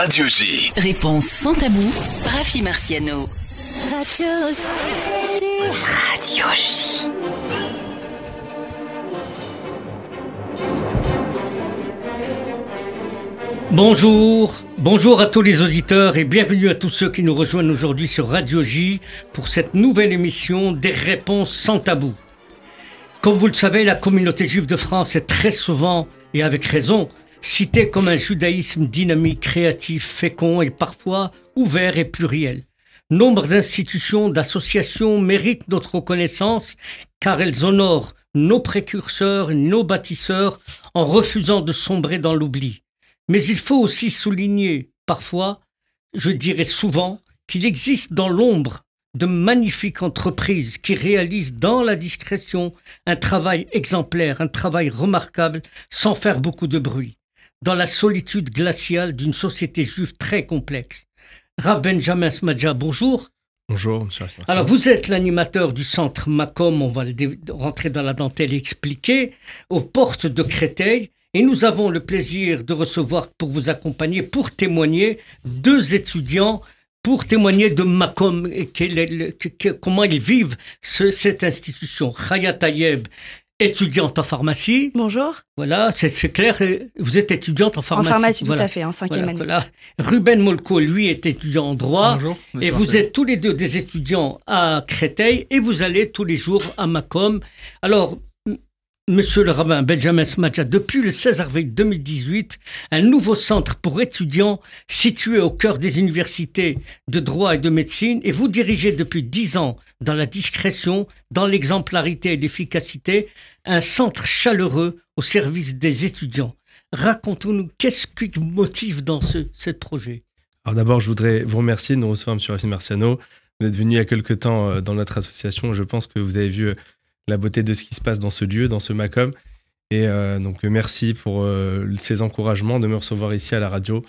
Radio J. Réponse sans tabou, Rafi Marciano. Radio J. Bonjour à tous les auditeurs et bienvenue à tous ceux qui nous rejoignent aujourd'hui sur Radio J pour cette nouvelle émission des réponses sans tabou. Comme vous le savez, la communauté juive de France est très souvent, et avec raison, citée comme un judaïsme dynamique, créatif, fécond et parfois ouvert et pluriel. Nombre d'institutions, d'associations méritent notre reconnaissance car elles honorent nos précurseurs, nos bâtisseurs en refusant de sombrer dans l'oubli. Mais il faut aussi souligner, parfois, je dirais souvent, qu'il existe dans l'ombre de magnifiques entreprises qui réalisent dans la discrétion un travail exemplaire, un travail remarquable, sans faire beaucoup de bruit, dans la solitude glaciale d'une société juive très complexe. Rav Benjamin Smadja, bonjour. Bonjour, monsieur Asmarciano. Alors, vous êtes l'animateur du centre Makom, on va rentrer dans la dentelle et expliquer, aux portes de Créteil. Et nous avons le plaisir de recevoir pour vous accompagner, pour témoigner, deux étudiants, pour témoigner de Makom, comment ils vivent cette institution. Chaya Tayeb, étudiante en pharmacie. Bonjour. Voilà, c'est clair, vous êtes étudiante en pharmacie. En pharmacie, voilà. Tout à fait, en cinquième année. Voilà. Ruben Molko, lui, est étudiant en droit. Bonjour. Et vous êtes tous les deux des étudiants à Créteil et vous allez tous les jours à Makom. Alors, Monsieur le rabbin Benjamin Smadja, depuis le 16 avril 2018, un nouveau centre pour étudiants situé au cœur des universités de droit et de médecine, et vous dirigez depuis 10 ans, dans la discrétion, dans l'exemplarité et l'efficacité, un centre chaleureux au service des étudiants. Racontez-nous, qu'est-ce qui vous motive dans ce projet? Alors d'abord, je voudrais vous remercier de nous recevoir, monsieur Rafi Marciano. Vous êtes venu il y a quelque temps dans notre association. Je pense que vous avez vu la beauté de ce qui se passe dans ce lieu, dans ce Makom. Et donc, merci pour ces encouragements de me recevoir ici à la radio.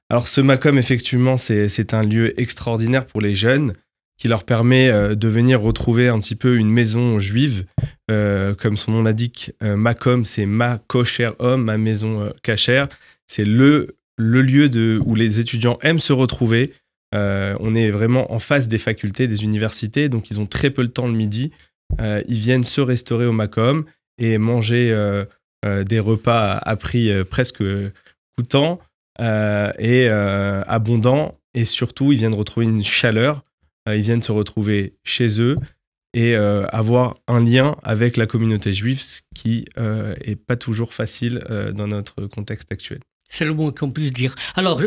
Alors, ce Makom, effectivement, c'est un lieu extraordinaire pour les jeunes qui leur permet de venir retrouver un petit peu une maison juive. Comme son nom l'indique, Makom, c'est ma kosher home, ma maison cachère. C'est le lieu où les étudiants aiment se retrouver. On est vraiment en face des facultés, des universités, donc ils ont très peu le temps le midi. Ils viennent se restaurer au Makom et manger des repas à prix presque coûtant et abondant. Et surtout, ils viennent retrouver une chaleur. Ils viennent se retrouver chez eux et avoir un lien avec la communauté juive, ce qui n'est pas toujours facile dans notre contexte actuel. C'est le moins qu'on puisse dire. Alors,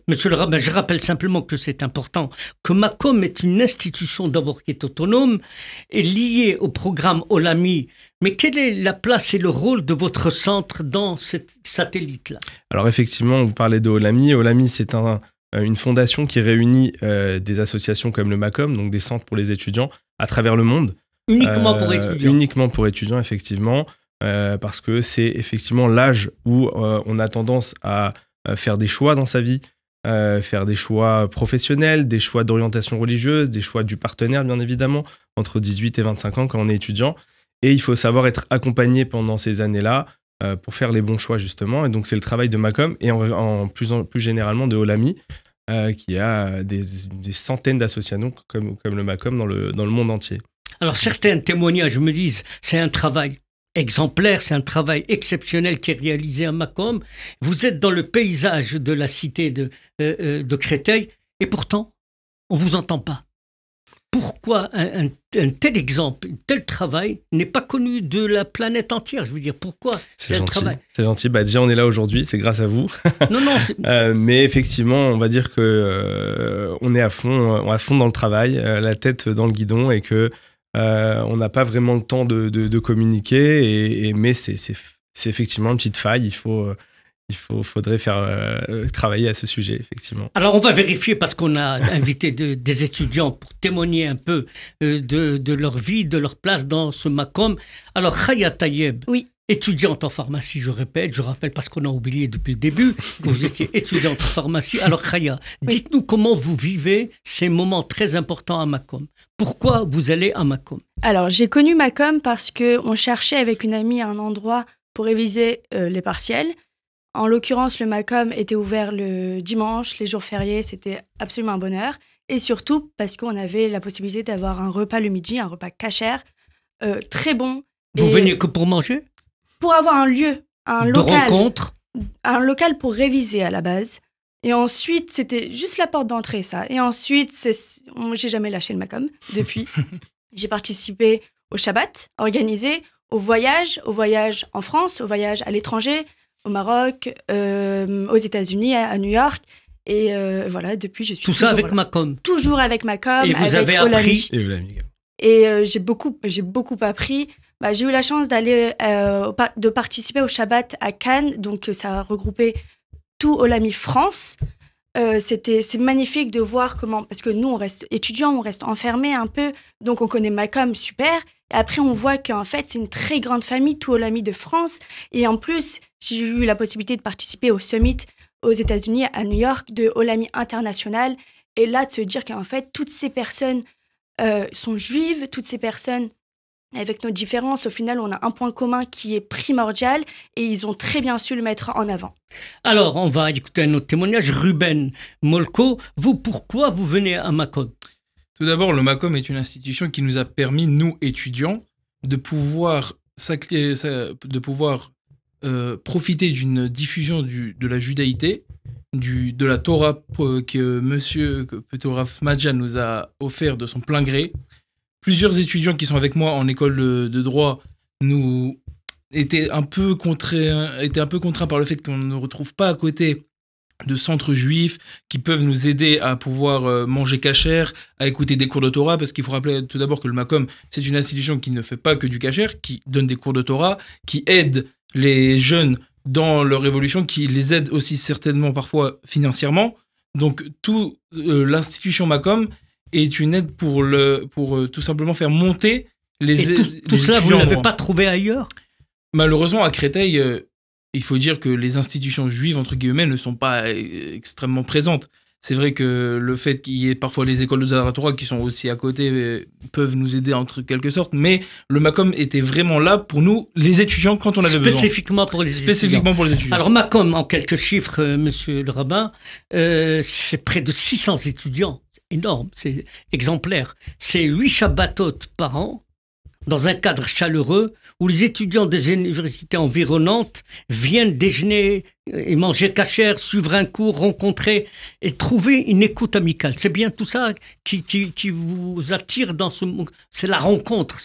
monsieur le rabbin, je rappelle simplement que c'est important, que Makom est une institution d'abord qui est autonome et liée au programme Olami. Mais quelle est la place et le rôle de votre centre dans cette satellite-là? Alors effectivement, vous parlez de Olami. Olami, c'est une fondation qui réunit des associations comme le Makom, donc des centres pour les étudiants, à travers le monde. Uniquement pour étudiants. Uniquement pour étudiants, effectivement. Parce que c'est effectivement l'âge où on a tendance à faire des choix dans sa vie, faire des choix professionnels, des choix d'orientation religieuse, des choix du partenaire, bien évidemment, entre 18 et 25 ans quand on est étudiant. Et il faut savoir être accompagné pendant ces années-là pour faire les bons choix, justement. Et donc, c'est le travail de Makom et plus généralement de Olami, qui a des centaines d'associations comme le Makom dans le monde entier. Alors, certains témoignages me disent c'est un travail exemplaire, c'est un travail exceptionnel qui est réalisé à Makom. Vous êtes dans le paysage de la cité de Créteil et pourtant, on ne vous entend pas. Pourquoi un tel exemple, un tel travail n'est pas connu de la planète entière? Je veux dire, pourquoi c'est gentil, travail? C'est gentil. Déjà, on est là aujourd'hui, c'est grâce à vous. Non. Mais effectivement, on va dire que on est à fond dans le travail, la tête dans le guidon et que on n'a pas vraiment le temps de communiquer, mais c'est effectivement une petite faille. Il faudrait faire travailler à ce sujet, effectivement. Alors, on va vérifier parce qu'on a invité des étudiants pour témoigner un peu de leur vie, de leur place dans ce Makom. Alors, Chaya Tayeb, oui. Étudiante en pharmacie, je rappelle parce qu'on a oublié depuis le début que vous étiez étudiante en pharmacie. Alors, Chaya, dites-nous comment vous vivez ces moments très importants à Makom. Pourquoi vous allez à Makom? Alors, j'ai connu Makom parce qu'on cherchait avec une amie un endroit pour réviser les partiels. En l'occurrence, le Macom était ouvert le dimanche, les jours fériés, c'était absolument un bonheur. Et surtout parce qu'on avait la possibilité d'avoir un repas le midi, un repas cachère, très bon. Vous veniez que pour manger? Pour avoir un lieu, un de local. rencontre. Un local pour réviser à la base. Et ensuite, c'était juste la porte d'entrée, ça. Et ensuite, j'ai jamais lâché le Macom depuis. J'ai participé au Shabbat organisé, au voyage en France, au voyage à l'étranger, au Maroc, aux États-Unis, à New York. Et voilà, depuis, je suis tout ça avec Macom. Toujours avec Macom. Et vous avez appris. Et j'ai beaucoup appris. J'ai eu la chance de participer au Shabbat à Cannes, donc ça a regroupé tout Olami France. C'est magnifique de voir comment, parce que nous on reste étudiants, on reste enfermés un peu, donc on connaît Macom super. Et après on voit qu'en fait c'est une très grande famille, tout Olami de France. Et en plus j'ai eu la possibilité de participer au summit aux États-Unis à New York de Olami International. Et là de se dire qu'en fait toutes ces personnes sont juives, toutes ces personnes. Avec nos différences, au final, on a un point commun qui est primordial et ils ont très bien su le mettre en avant. Alors, on va écouter un autre témoignage. Ruben Molko, vous, pourquoi vous venez à Macom? Tout d'abord, le Macom est une institution qui nous a permis, nous, étudiants, de pouvoir profiter d'une diffusion de la judaïté, de la Torah que Monsieur Petoraf Madjan nous a offert de son plein gré. Plusieurs étudiants qui sont avec moi en école de droit nous étaient un peu contraints par le fait qu'on ne retrouve pas à côté de centres juifs qui peuvent nous aider à pouvoir manger cachère, à écouter des cours de Torah, parce qu'il faut rappeler tout d'abord que le Macom, c'est une institution qui ne fait pas que du cachère, qui donne des cours de Torah, qui aide les jeunes dans leur évolution, qui les aide aussi certainement parfois financièrement. Donc, l'institution Macom est une aide pour tout simplement faire monter les étudiants. Tout cela, vous ne l'avez pas trouvé ailleurs? Malheureusement, à Créteil, il faut dire que les institutions juives, entre guillemets, ne sont pas extrêmement présentes. C'est vrai que le fait qu'il y ait parfois les écoles de Zaratora qui sont aussi à côté peuvent nous aider en quelque sorte, mais le Macom était vraiment là pour nous, les étudiants, quand on avait besoin. Spécifiquement pour les étudiants. Alors Macom, en quelques chiffres, monsieur le rabbin, c'est près de 600 étudiants. C'est énorme, c'est exemplaire. C'est 8 Shabbatot par an, dans un cadre chaleureux où les étudiants des universités environnantes viennent déjeuner et manger cachère, suivre un cours, rencontrer et trouver une écoute amicale. C'est bien tout ça qui vous attire dans ce monde. C'est la rencontre.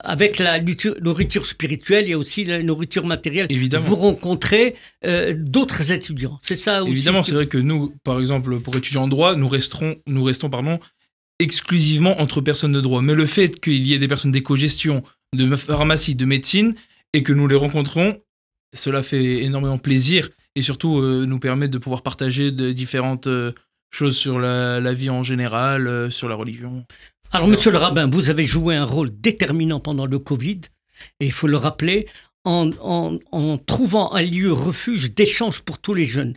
Avec la nourriture spirituelle, il y a aussi la nourriture matérielle. Évidemment. Vous rencontrez d'autres étudiants. C'est ça aussi. Évidemment, c'est vrai que nous, par exemple, pour étudiants en droit, nous restons exclusivement entre personnes de droit. Mais le fait qu'il y ait des personnes d'éco-gestion, de pharmacie, de médecine, et que nous les rencontrons, cela fait énormément plaisir et surtout nous permet de pouvoir partager de différentes choses sur la vie en général, sur la religion. Alors, monsieur le rabbin, vous avez joué un rôle déterminant pendant le Covid, et il faut le rappeler, en trouvant un lieu refuge d'échange pour tous les jeunes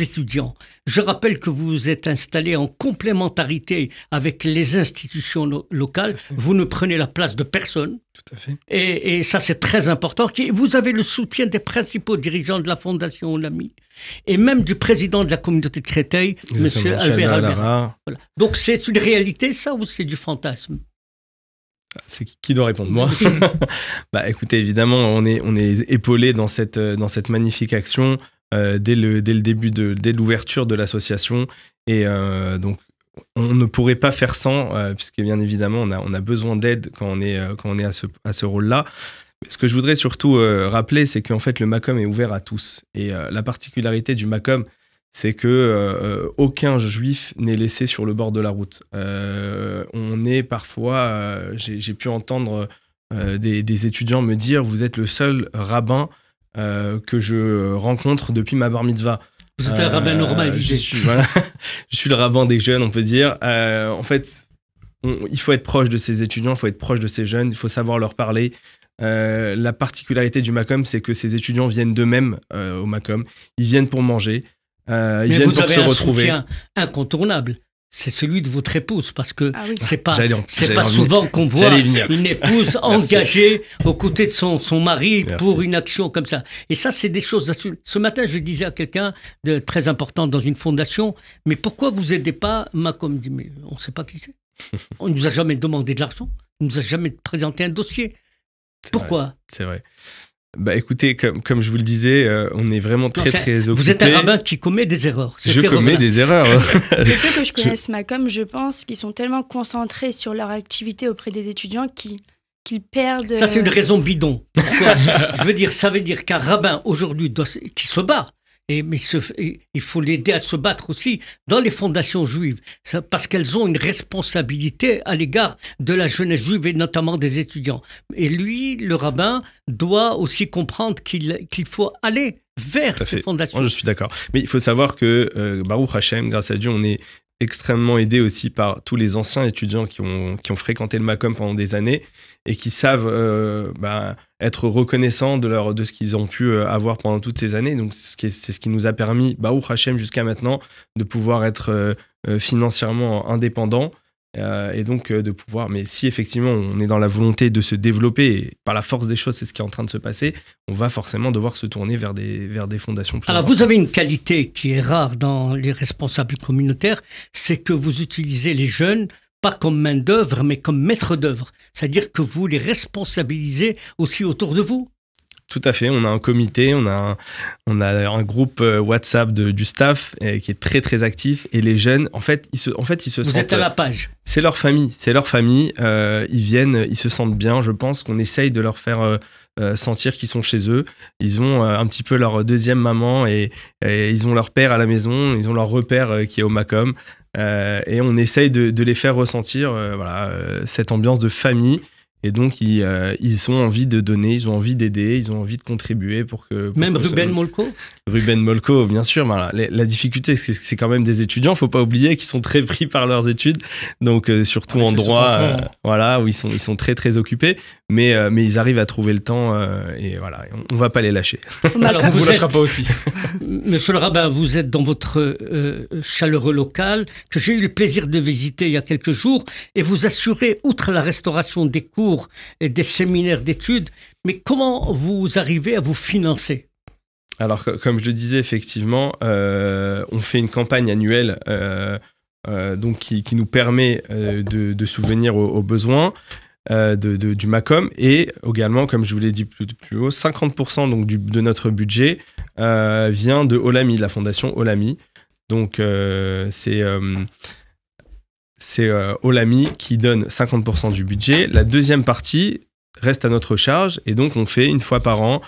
étudiants. Je rappelle que vous vous êtes installé en complémentarité avec les institutions locales. Vous ne prenez la place de personne. Tout à fait. Et ça, c'est très important. Vous avez le soutien des principaux dirigeants de la Fondation Olami et même du président de la communauté de Créteil, M. Albert Albert. Voilà. Donc, c'est une réalité, ça, ou c'est du fantasme? C'est qui doit répondre? Moi. Bah, écoutez, évidemment, on est épaulé dans cette magnifique action dès le début, dès l'ouverture de l'association. Et donc, on ne pourrait pas faire sans, puisque bien évidemment, on a besoin d'aide quand on est à ce rôle-là. Ce que je voudrais surtout rappeler, c'est qu'en fait, le Macom est ouvert à tous. Et la particularité du Macom, c'est que aucun juif n'est laissé sur le bord de la route. On est parfois, j'ai pu entendre des étudiants me dire, vous êtes le seul rabbin que je rencontre depuis ma bar mitzvah. Vous êtes un rabbin normal, je suis le rabbin des jeunes, on peut dire. En fait, il faut être proche de ces étudiants, il faut être proche de ces jeunes, il faut savoir leur parler. La particularité du Macom, c'est que ces étudiants viennent d'eux-mêmes au Macom. Ils viennent pour manger. Mais vous avez un soutien incontournable c'est celui de votre épouse, parce que Ah oui. c'est pas J'allais souvent qu'on voit J'allais y venir. une épouse engagée aux côtés de son mari Merci. pour une action comme ça. Et ça, c'est des choses. Ce matin, je disais à quelqu'un de très important dans une fondation, mais pourquoi vous aidez pas Malcolm? Il dit, mais on ne sait pas qui c'est. On ne nous a jamais demandé de l'argent, on ne nous a jamais présenté un dossier. Pourquoi? C'est vrai. Bah écoutez, comme je vous le disais, on est vraiment très occupé. Vous êtes un rabbin qui commet des erreurs. Je commets des erreurs. Le peu que je connaisse Macom, je pense qu'ils sont tellement concentrés sur leur activité auprès des étudiants qu'ils perdent... Ça, c'est une raison bidon. Pourquoi? Je veux dire, ça veut dire qu'un rabbin aujourd'hui qui se bat, mais il faut l'aider à se battre aussi dans les fondations juives, parce qu'elles ont une responsabilité à l'égard de la jeunesse juive et notamment des étudiants. Et lui, le rabbin, doit aussi comprendre qu'il faut aller vers ces fondations. Moi, je suis d'accord. Mais il faut savoir que Baruch Hashem, grâce à Dieu, on est extrêmement aidé aussi par tous les anciens étudiants qui ont fréquenté le Macom pendant des années et qui savent être reconnaissants de ce qu'ils ont pu avoir pendant toutes ces années. Donc, c'est ce qui nous a permis, Baruch Hashem, jusqu'à maintenant, de pouvoir être financièrement indépendants et donc de pouvoir... Mais si effectivement, on est dans la volonté de se développer, et par la force des choses, c'est ce qui est en train de se passer, on va forcément devoir se tourner vers des fondations plus Alors, importantes. vous avez une qualité qui est rare dans les responsables communautaires, c'est que vous utilisez les jeunes pas comme main d'œuvre, mais comme maître d'œuvre. C'est-à-dire que vous les responsabilisez aussi autour de vous. Tout à fait. On a un comité, on a un groupe WhatsApp du staff qui est très très actif. Et les jeunes, en fait, ils se sentent. Vous êtes à la page. C'est leur famille. Ils viennent, ils se sentent bien. Je pense qu'on essaye de leur faire sentir qu'ils sont chez eux. Ils ont un petit peu leur deuxième maman et ils ont leur père à la maison. Ils ont leur repère qui est au Macom. Et on essaye de les faire ressentir cette ambiance de famille. Et donc, ils ont envie de donner, ils ont envie d'aider, ils ont envie de contribuer pour que... Même Ruben Molko? Ruben Molko, bien sûr. Voilà. La difficulté, c'est quand même des étudiants. Il ne faut pas oublier qu'ils sont très pris par leurs études. Donc, surtout en droit, où ils sont très, très occupés. Mais ils arrivent à trouver le temps et voilà, on ne va pas les lâcher. Alors, on ne vous lâchera pas aussi. Monsieur le rabbin, vous êtes dans votre chaleureux local que j'ai eu le plaisir de visiter il y a quelques jours et vous assurez, outre la restauration des cours et des séminaires d'études, mais comment vous arrivez à vous financer? Alors, comme je le disais, effectivement, on fait une campagne annuelle donc qui nous permet de subvenir aux besoins du Macom et également, comme je vous l'ai dit plus haut, 50% donc, de notre budget vient de Olami, de la fondation Olami. Donc, c'est Olami qui donne 50% du budget. La deuxième partie reste à notre charge et donc on fait une fois par an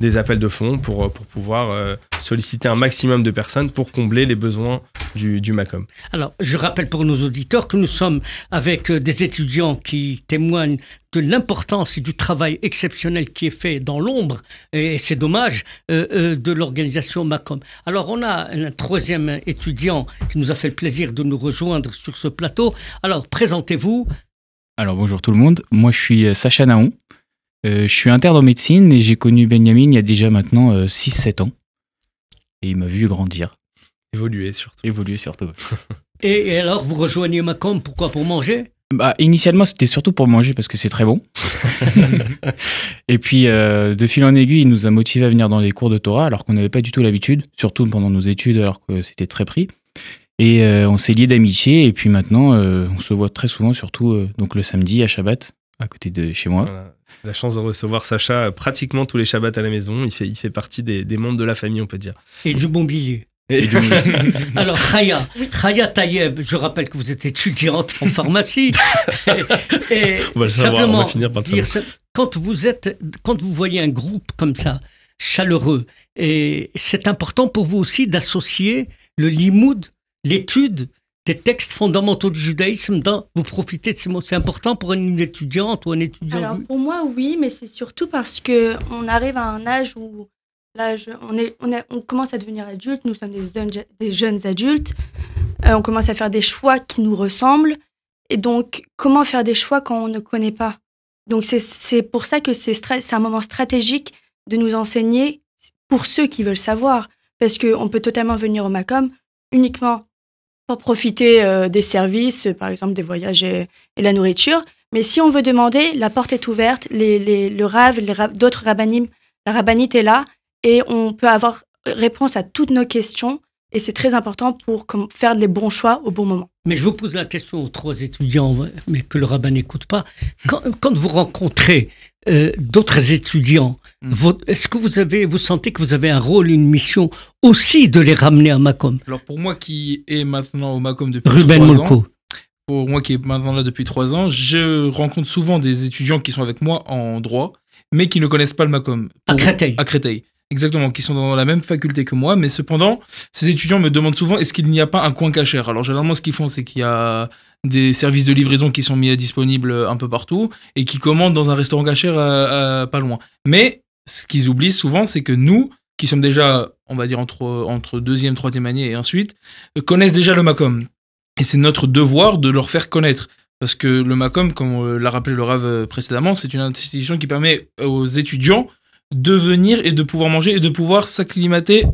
des appels de fonds pour pouvoir solliciter un maximum de personnes pour combler les besoins du Macom. Alors, je rappelle pour nos auditeurs que nous sommes avec des étudiants qui témoignent de l'importance et du travail exceptionnel qui est fait dans l'ombre, et c'est dommage, de l'organisation Macom. Alors, on a un troisième étudiant qui nous a fait le plaisir de nous rejoindre sur ce plateau. Alors, présentez-vous. Alors, bonjour tout le monde. Moi, je suis Sacha Naon. Je suis interne en médecine et j'ai connu Benjamin il y a déjà maintenant 6-7 ans. Et il m'a vu grandir. Évoluer surtout. Et alors, vous rejoignez Macom, pourquoi? Pour manger? Initialement, c'était surtout pour manger parce que c'est très bon. Et puis, de fil en aiguille, il nous a motivés à venir dans les cours de Torah alors qu'on n'avait pas du tout l'habitude, surtout pendant nos études alors que c'était très pris. Et on s'est liés d'amitié et puis maintenant, on se voit très souvent, surtout donc le samedi à Shabbat, à côté de chez moi. Voilà. La chance de recevoir Sacha pratiquement tous les Shabbats à la maison. Il fait partie des membres de la famille, on peut dire. Et du bon billet. Alors, Chaya Tayeb, je rappelle que vous êtes étudiante en pharmacie. et on va le savoir, on va finir par le savoir. Quand vous voyez un groupe comme ça, chaleureux, et c'est important pour vous aussi d'associer le limoud, l'étude des textes fondamentaux du judaïsme, vous profitez de ces mots. C'est important pour une étudiante ou un étudiant? Alors, pour moi, oui, mais c'est surtout parce qu'on arrive à un âge où on commence à devenir adulte, nous sommes des jeunes adultes, on commence à faire des choix qui nous ressemblent, et donc comment faire des choix quand on ne connaît pas? Donc c'est pour ça que c'est un moment stratégique de nous enseigner pour ceux qui veulent savoir, parce qu'on peut totalement venir au Macom uniquement pour profiter des services, par exemple des voyages et la nourriture. Mais si on veut demander, la porte est ouverte, le Rav, d'autres rabbinim, la rabbinite est là et on peut avoir réponse à toutes nos questions. Et c'est très important pour faire les bons choix au bon moment. Mais je vous pose la question aux 3 étudiants, mais que le rabbin n'écoute pas. Quand vous rencontrez d'autres étudiants, est-ce que vous sentez que vous avez un rôle, une mission aussi de les ramener à Macom? Alors pour moi qui est maintenant au Macom depuis Ruben 3 Molko. ans, pour moi qui est maintenant là depuis 3 ans, je rencontre souvent des étudiants qui sont avec moi en droit, mais qui ne connaissent pas le Macom. À Créteil. À Créteil. Exactement, qui sont dans la même faculté que moi, mais cependant, ces étudiants me demandent souvent est-ce qu'il n'y a pas un coin cachère. Alors généralement, ce qu'ils font, c'est qu'il y a des services de livraison qui sont mis disponibles un peu partout et qui commandent dans un restaurant cachère pas loin. Mais ce qu'ils oublient souvent, c'est que nous, qui sommes déjà, on va dire, entre 2e, 3e année et ensuite, connaissent déjà le Macom. Et c'est notre devoir de leur faire connaître. Parce que le Macom, comme l'a rappelé le Rav précédemment, c'est une institution qui permet aux étudiants de venir et de pouvoir manger et de pouvoir s'acclimater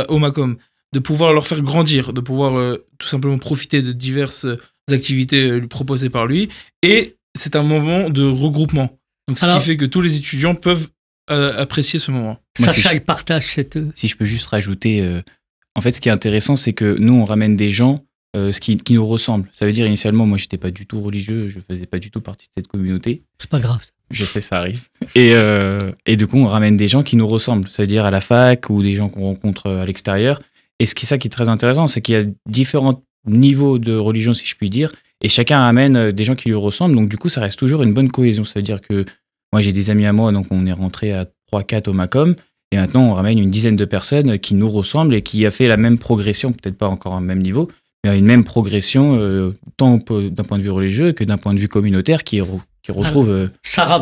au Macom, de pouvoir leur faire grandir, de pouvoir tout simplement profiter de diverses activités proposées par lui. Et c'est un moment de regroupement. Donc, qui fait que tous les étudiants peuvent apprécier ce moment. Sacha, il partage cette... Si je peux juste rajouter, en fait, ce qui est intéressant, c'est que nous, on ramène des gens qui nous ressemblent. Ça veut dire, initialement, moi, j'étais pas du tout religieux, je faisais pas du tout partie de cette communauté. C'est pas grave. Je sais, ça arrive. Et du coup, on ramène des gens qui nous ressemblent, c'est-à-dire à la fac ou des gens qu'on rencontre à l'extérieur. Et ça qui est très intéressant, c'est qu'il y a différents niveaux de religion, si je puis dire, et chacun ramène des gens qui lui ressemblent. Donc, du coup, ça reste toujours une bonne cohésion. Ça veut dire que moi, j'ai des amis à moi, donc on est rentré à 3-4 au Macom, et maintenant, on ramène une dizaine de personnes qui nous ressemblent et qui a fait la même progression, peut-être pas encore au même niveau, mais une même progression, tant d'un point de vue religieux que d'un point de vue communautaire, qui retrouve... Sacha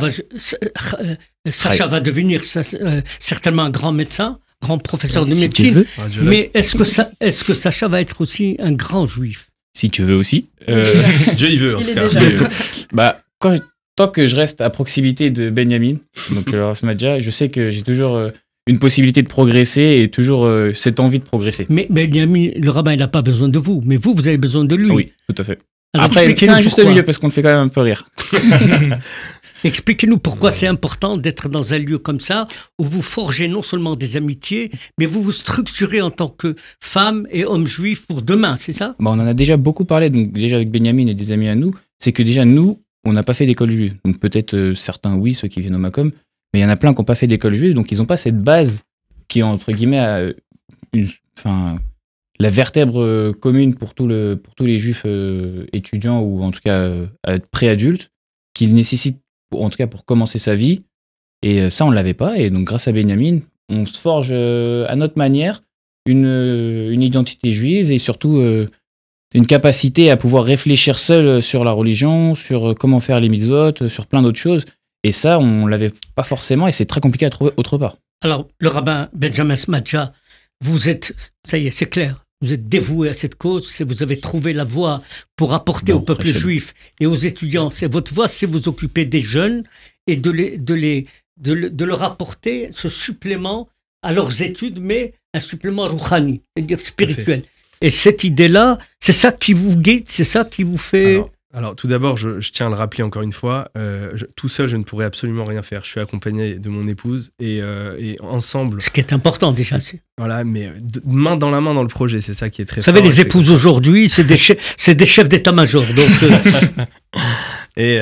va devenir certainement un grand médecin, grand professeur de médecine. Mais est-ce que Sacha va être aussi un grand juif? Si tu veux aussi. Dieu y veut, en tout cas. Bah, tant que je reste à proximité de Benjamin, donc le Rav Madja, je sais que j'ai toujours une possibilité de progresser et toujours cette envie de progresser. Mais Benjamin, le rabbin, il n'a pas besoin de vous, mais vous avez besoin de lui. Oui, tout à fait. Alors, après, c'est un juste milieu parce qu'on le fait quand même un peu rire. Expliquez-nous pourquoi c'est important d'être dans un lieu comme ça, où vous forgez non seulement des amitiés, mais vous vous structurez en tant que femme et homme juif pour demain, c'est ça? Bon, on en a déjà beaucoup parlé, donc déjà avec Benjamin et des amis à nous, c'est que déjà nous, on n'a pas fait d'école juive. Donc peut-être certains, oui, ceux qui viennent au Macom, mais il y en a plein qui n'ont pas fait d'école juive, donc ils n'ont pas cette base qui est, entre guillemets, la vertèbre commune pour tous les juifs étudiants ou en tout cas préadultes, qui nécessitent, en tout cas pour commencer sa vie. Et ça, on ne l'avait pas. Et donc, grâce à Benjamin, on se forge à notre manière une identité juive et surtout une capacité à pouvoir réfléchir seul sur la religion, sur comment faire les mitzvot, sur plein d'autres choses. Et ça, on ne l'avait pas forcément et c'est très compliqué à trouver autre part. Alors, le rabbin Benjamin Smadja, vous êtes, ça y est, c'est clair, vous êtes dévoué à cette cause, vous avez trouvé la voie pour apporter au peuple juif et aux étudiants. C'est votre voie, c'est vous occuper des jeunes et de leur apporter ce supplément à leurs études, mais un supplément rouhani, c'est-à-dire spirituel. Et cette idée-là, c'est ça qui vous guide, c'est ça qui vous fait... Alors tout d'abord, je tiens à le rappeler encore une fois, tout seul, je ne pourrais absolument rien faire. Je suis accompagné de mon épouse et ensemble... Ce qui est important déjà. Voilà, mais main dans la main dans le projet, c'est ça qui est très fort. Vous savez, les épouses aujourd'hui, c'est des chefs d'état-major. Donc, Et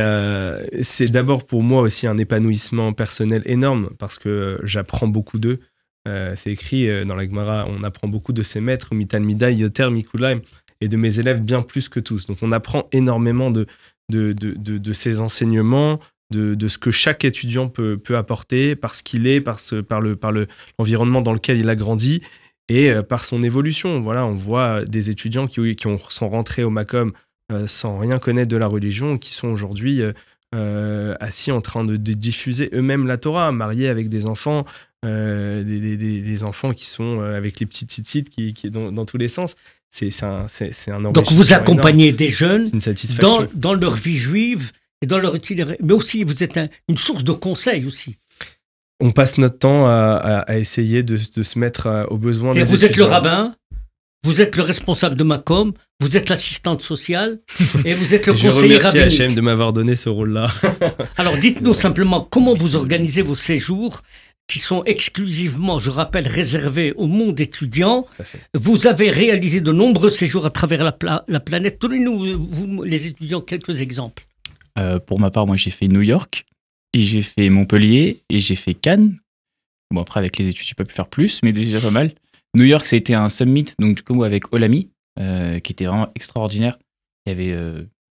c'est d'abord pour moi aussi un épanouissement personnel énorme parce que j'apprends beaucoup d'eux. C'est écrit dans la Gemara, on apprend beaucoup de ses maîtres, Mitalmidai, Yoter, Mikulaim, et de mes élèves bien plus que tous. Donc on apprend énormément de ces enseignements, de ce que chaque étudiant peut apporter, par ce qu'il est, par l'environnement dans lequel il a grandi et par son évolution. Voilà, on voit des étudiants qui sont rentrés au Macom sans rien connaître de la religion, qui sont aujourd'hui assis en train de diffuser eux-mêmes la Torah, mariés avec des enfants, des enfants qui sont avec les petites tzitzit qui dans tous les sens. C'est un enrichissement. Donc vous accompagnez des jeunes une dans leur vie juive et dans leur itinéraire. Mais aussi, vous êtes une source de conseils aussi. On passe notre temps à essayer de se mettre aux besoins des étudiants. Vous êtes le rabbin, Vous êtes le responsable de Macom, vous êtes l'assistante sociale et vous êtes le Je conseiller remercie rabbinique. HM de m'avoir donné ce rôle-là. Alors dites-nous simplement comment vous organisez vos séjours qui sont exclusivement, je rappelle, réservés au monde étudiant. Tout à fait. Vous avez réalisé de nombreux séjours à travers la planète. Donnez-nous, vous, les étudiants, quelques exemples. Pour ma part, moi, j'ai fait New York, et j'ai fait Montpellier, et j'ai fait Cannes. Bon, après, avec les études, j'ai pas pu faire plus, mais déjà pas mal. New York, ça a été un summit, donc du coup, avec Olami, qui était vraiment extraordinaire. Il y avait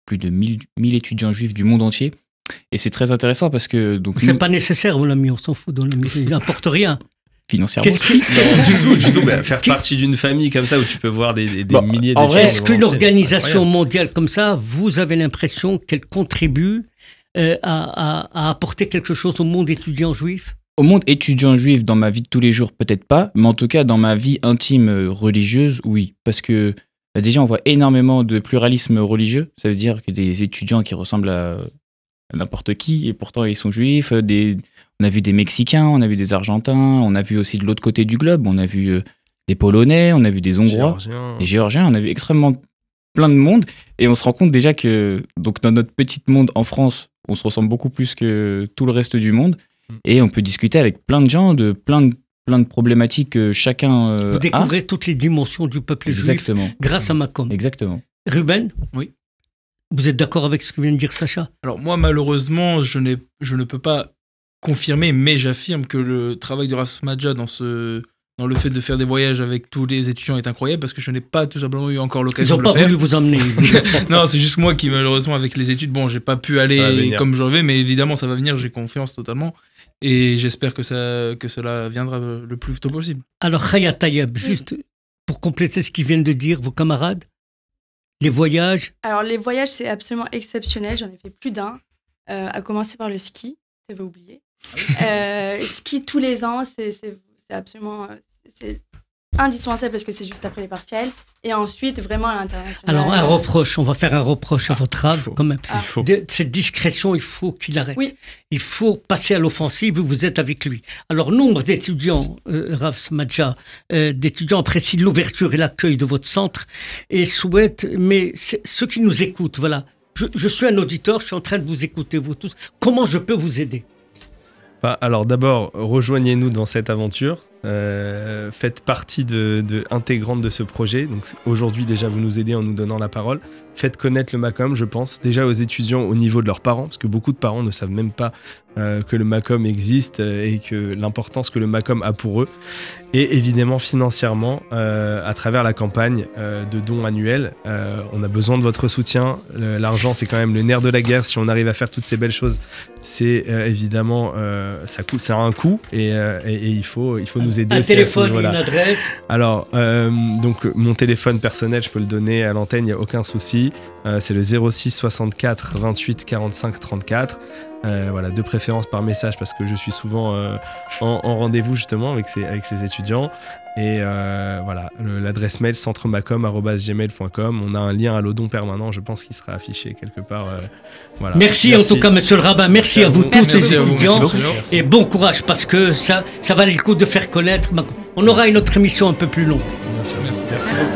plus de 1000 étudiants juifs du monde entier. Et c'est très intéressant parce que... C'est pas nécessaire, Olami, on s'en fout d'Olami, il n'importe rien. Financièrement. Qu'est-ce qui... Non, du tout. Bah, faire partie d'une famille comme ça où tu peux voir des milliers en d'étudiants. vrai, Est-ce qu'une c'est organisation incroyable. mondiale comme ça, vous avez l'impression qu'elle contribue à apporter quelque chose au monde étudiant juif? Au monde étudiant juif, dans ma vie de tous les jours, peut-être pas, mais en tout cas, dans ma vie intime religieuse, oui. Parce que déjà, on voit énormément de pluralisme religieux. Ça veut dire que des étudiants qui ressemblent à n'importe qui, et pourtant ils sont juifs. On a vu des Mexicains, on a vu des Argentins, on a vu aussi de l'autre côté du globe, on a vu des Polonais, on a vu des Hongrois, Géorgiens. des Géorgiens, on a vu extrêmement plein de monde. Et on se rend compte déjà que donc dans notre petit monde en France, on se ressemble beaucoup plus que tout le reste du monde. Et on peut discuter avec plein de gens de plein de problématiques que chacun Vous a. découvrez toutes les dimensions du peuple juif Exactement. grâce à Macom. Exactement. Ruben? Oui. Vous êtes d'accord avec ce que vient de dire Sacha? Alors moi, malheureusement, je ne peux pas confirmer, mais j'affirme que le travail de Rav Madja dans le fait de faire des voyages avec tous les étudiants est incroyable parce que je n'ai pas tout simplement eu encore Ils l'occasion n'ont de pas le faire. voulu vous emmener. Non, c'est juste moi qui, malheureusement, avec les études, bon, j'ai pas pu Ça va aller venir. comme je vais, mais évidemment, ça va venir, j'ai confiance totalement. Et j'espère que cela viendra le plus tôt possible. Alors, Khaya Tayeb, juste pour compléter ce qu'ils viennent de dire, vos camarades, les voyages, Alors, les voyages, c'est absolument exceptionnel. J'en ai fait plus d'un, à commencer par le ski, j'avais oublié. Ski tous les ans, c'est absolument c'est indispensable parce que c'est juste après les partiels. Et ensuite, vraiment à l'international. alors un reproche, on va faire un reproche à votre âge faut. quand même. Il faut. Cette discrétion, il faut qu'il arrête. Oui. Il faut passer à l'offensive, vous êtes avec lui. Alors, nombre d'étudiants, Rav Madja, d'étudiants apprécient l'ouverture et l'accueil de votre centre et souhaitent, mais ceux qui nous écoutent, voilà, je suis un auditeur, je suis en train de vous écouter, vous tous, comment je peux vous aider? Alors d'abord, rejoignez-nous dans cette aventure. Faites partie intégrante de ce projet. Donc aujourd'hui déjà, vous nous aidez en nous donnant la parole. Faites connaître le Macom, je pense, déjà aux étudiants au niveau de leurs parents, parce que beaucoup de parents ne savent même pas que le Macom existe et que l'importance que le Macom a pour eux. Et évidemment, financièrement, à travers la campagne de dons annuels, on a besoin de votre soutien. L'argent, c'est quand même le nerf de la guerre. Si on arrive à faire toutes ces belles choses, c'est évidemment, ça a un coût et il faut nous aider. Un aussi à ce téléphone, niveau-là. une adresse. Alors, donc mon téléphone personnel, je peux le donner à l'antenne, il n'y a aucun souci. C'est le 06 64 28 45 34. Voilà, de préférence par message parce que je suis souvent en rendez-vous justement avec ces étudiants. Et voilà, l'adresse mail centremacom@gmail.com. On a un lien à l'Odon permanent, je pense qu'il sera affiché quelque part. Voilà. Merci en tout cas, monsieur le rabbin. Merci à vous tous, Merci ces à vous. étudiants. Merci beaucoup. Et bon courage parce que ça valait le coup de faire connaître. On aura une autre émission un peu plus longue. Bien sûr. Merci. Merci beaucoup.